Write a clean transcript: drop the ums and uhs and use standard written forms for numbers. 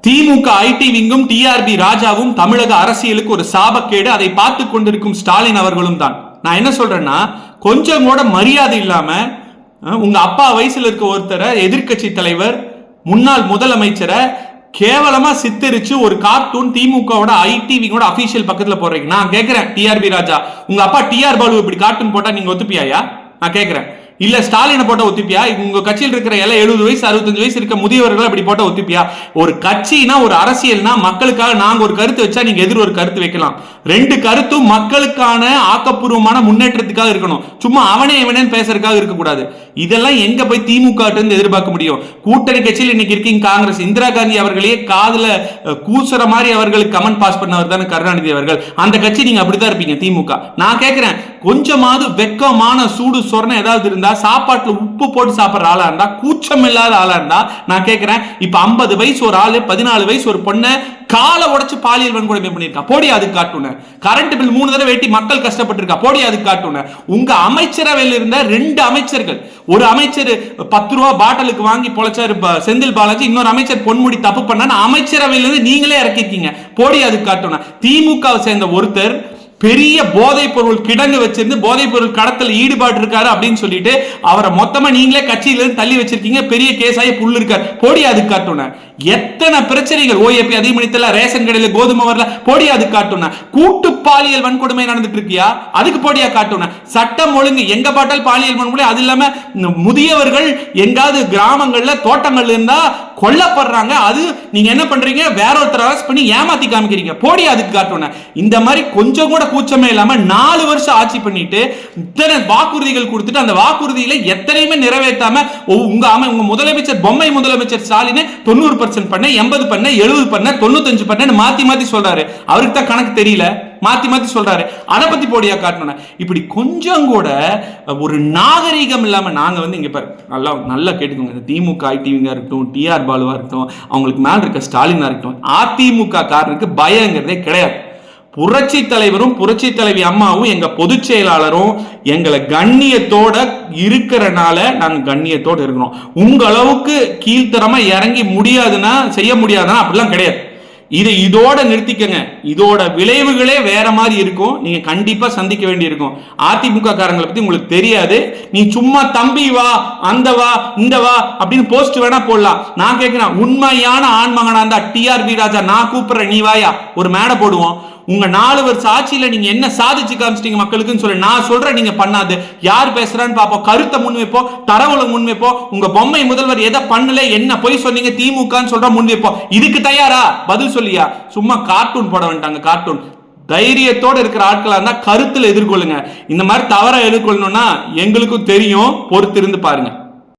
திமுக ID விங்கும் TRP ராஜாவும் தமிழக அரசியலுக்கு ஒரு சாபக்கேடு. அதை பார்த்து கொண்டிருக்கும் ஸ்டாலின் அவர்களும் தான். நான் என்ன சொல்றேன்னா, கொஞ்சம் கூட மரியாதை இல்லாம உங்க அப்பா வயசுல இருக்க ஒருத்தரை, எதிர்கட்சி தலைவர், முன்னாள் முதலமைச்சரை கேவலமா சித்தரிச்சு ஒரு கார்ட்டூன் திமுகவோட ஐடி விங்கோட அபிஷியல் பக்கத்துல போடுறீங்க. நான் கேட்கிறேன், டிஆர்பி ராஜா, உங்க அப்பா டிஆர் பாலு இப்படி கார்ட்டூன் போட்டா நீங்க ஒத்துப்பியாயா? நான் கேட்கிறேன். இல்ல ஸ்டாலினை போட்ட ஒத்துப்பியா? உங்க கட்சியில் இருக்கிற எல்லாம் 70 வயசு 65 வயசு இருக்க முதியவர்கள் அப்படி போட்ட ஒத்துப்பியா? ஒரு கட்சினா, ஒரு அரசியல்னா, மக்களுக்காக நாங்க ஒரு கருத்து வச்சா நீங்க எதிர் ஒரு கருத்து வைக்கலாம். ரெண்டு கருத்தும் மக்களுக்கான ஆக்கப்பூர்வமான முன்னேற்றத்துக்காக இருக்கணும். சும்மா அவனே இவனேன்னு பேசுறதுக்காக இருக்கக்கூடாது. இதெல்லாம் எங்க போய் திமுக எதிர்பார்க்க முடியும்? கூட்டணி கட்சியில் இன்னைக்கு இருக்கீங்க காங்கிரஸ். இந்திரா காந்தி அவர்களே காதுல கூசுற மாதிரி அவர்களுக்கு கமெண்ட் பாஸ் பண்ணவர் தானே கருணாநிதி அவர்கள். அந்த கட்சி நீங்க அப்படித்தான் இருப்பீங்க திமுக. நான் கேட்கிறேன், கொஞ்சமாவது வெக்கமான சூடு சொரணை ஏதாவது இருந்தா, சாப்பாட்டுல உப்பு போட்டு சாப்பிடுற ஆளா இருந்தா, கூச்சம் இல்லாத ஆளா இருந்தா, நான் கேட்கிறேன், இப்ப 50 வயசு ஒரு ஆளு 14 வயசு ஒரு பொண்ணு காலை உடைச்சு பாலியல் வன்கொடுமை பண்ணிருக்கா, போடி அதுக்கு காட்டுன. கரண்ட் பில் 3 தடவை வெட்டி மக்கள் கஷ்டப்பட்டு இருக்கா, போடி அதுக்கு காட்டுன. உங்க அமைச்சரவையில் இருந்த 2 அமைச்சர்கள், ஒரு அமைச்சர் 10 ரூபாய் பாட்டிலுக்கு வாங்கி பொழைச்சாரு செந்தில் பாலாஜி, இன்னொரு அமைச்சர் பொன்முடி தப்பு பண்ணா, அமைச்சரவையிலிருந்து நீங்களே இறக்கிருக்கீங்க, போடி அதுக்கு காட்டுன. திமுக சேர்ந்த ஒருத்தர் பெரிய போதைப் பொருள் கிடங்கு வச்சிருந்து போதைப் பொருள் கடத்தல் ஈடுபாடு இருக்காரு அப்படின்னு சொல்லிட்டு அவரை மொத்தமா நீங்களே கட்சியிலிருந்து தள்ளி வச்சிருக்கீங்க. பெரிய கேஸாய புல் இருக்காரு, போடி அதுக்கு காட்டுன. எத்தனை பிரச்சனைகள், ஓஏபி அதிகமணித்தல, ரேஷன் கடையில் கோதுமை வரல, போடியா அதுக்கு காட்டுன. கூட்டு பாலியல் வன்கொடுமை நடந்துட்டு இருக்கியா, அதுக்கு போடியா காட்டுன. சட்டம் ஒழுங்கு எங்க பாட்டால் பாலியல் வன்கொடுமை. அது இல்லாம முதியவர்கள் எங்காவது கிராமங்கள்ல தோட்டங்கள்ல இருந்தா கொல்லப்படுறாங்க, அது நீங்க என்ன பண்றீங்க, வேற ஒருத்தர் அரெஸ்ட் பண்ணி ஏமாத்தி காமிக்கிறீங்க, போடியா அதுக்கு காட்டுன. இந்த மாதிரி கொஞ்சம் கூட கூச்சமே இல்லாம 4 வருஷம் ஆட்சி பண்ணிட்டு இத்தனை வாக்குறுதிகள் கொடுத்துட்டு அந்த வாக்குறுதியில எத்தனையுமே நிறைவேற்றாம உங்க முதலமைச்சர் பொம்மை முதலமைச்சர் ஸ்டாலின் 90% பண்ண, 80 பண்ண, 70 பண்ண, 95 பண்ண மாத்தி மாத்தி சொல்றாரு. அவருக்கு தான் கணக்கு தெரியல, மாத்தி மாத்தி சொல்றாரு. அதை பத்தி போடியா காட்டணும். இப்படி கொஞ்சம் கூட ஒரு நாகரீகம் இல்லாம நாங்க இங்க பாரு, நல்லா கேட்டுக்கோங்க. திமுக ஐடிவிங்கா இருக்கட்டும், டிஆர் பாலுவா இருக்கட்டும், அவங்களுக்கு மேல இருக்க ஸ்டாலினா இருக்கட்டும், அதிமுக காரனுக்கு பயங்கிறதே கிடையாது. புரட்சி தலைவரும் புரட்சி தலைவி அம்மாவும் எங்க பொதுச் செயலாளரும் எங்களை கண்ணியத்தோட இருக்கிறனால நாங்க கண்ணியத்தோட இருக்கிறோம். உங்க அளவுக்கு கீழ்த்தரமா இறங்கி முடியாதுன்னா, செய்ய முடியாதுன்னா அப்படிலாம் கிடையாது. இதோட நிறுத்திக்கங்க. இதோட விளைவுகளே வேற மாதிரி இருக்கும். நீங்க கண்டிப்பா சந்திக்க வேண்டி இருக்கும். அதிமுக காரங்களை பத்தி உங்களுக்கு தெரியாது. நீ சும்மா தம்பி வா, அந்த வா, இந்த வா அப்படின்னு போஸ்ட் வேணா போடலாம். நான் கேட்கிறேன், உண்மையான ஆண்மகனா இருந்தா டிஆர்பி ராஜா, நான் கூப்பிடுறேன், நீ வாயா, ஒரு மேடை போடுவோம். உங்க 4 வருஷம் ஆட்சியில நீங்க என்ன சாதிச்சு காமிச்சிட்டீங்க மக்களுக்குன்னு சொல்லி நான் சொல்றேன். நீங்க பண்ணாது, யார் பேசுறான்னு பாப்போம், கருத்தை முன்வைப்போம், தரவுல முன்வைப்போம். உங்க பொம்மை முதல்வர் எதை பண்ணல, என்ன போய் சொன்னீங்க திமுகன்னு சொல்ற முன்வைப்போம். இதுக்கு தயாரா? பதில் சொல்லியா? சும்மா கார்ட்டூன் போட வேண்டாங்க. கார்ட்டூன் தைரியத்தோட இருக்கிற ஆட்களா இருந்தா கருத்துல எதிர்கொள்ளுங்க. இந்த மாதிரி தவற எதிர்கொள்ளணும்னா எங்களுக்கும் தெரியும், பொறுத்திருந்து பாருங்க.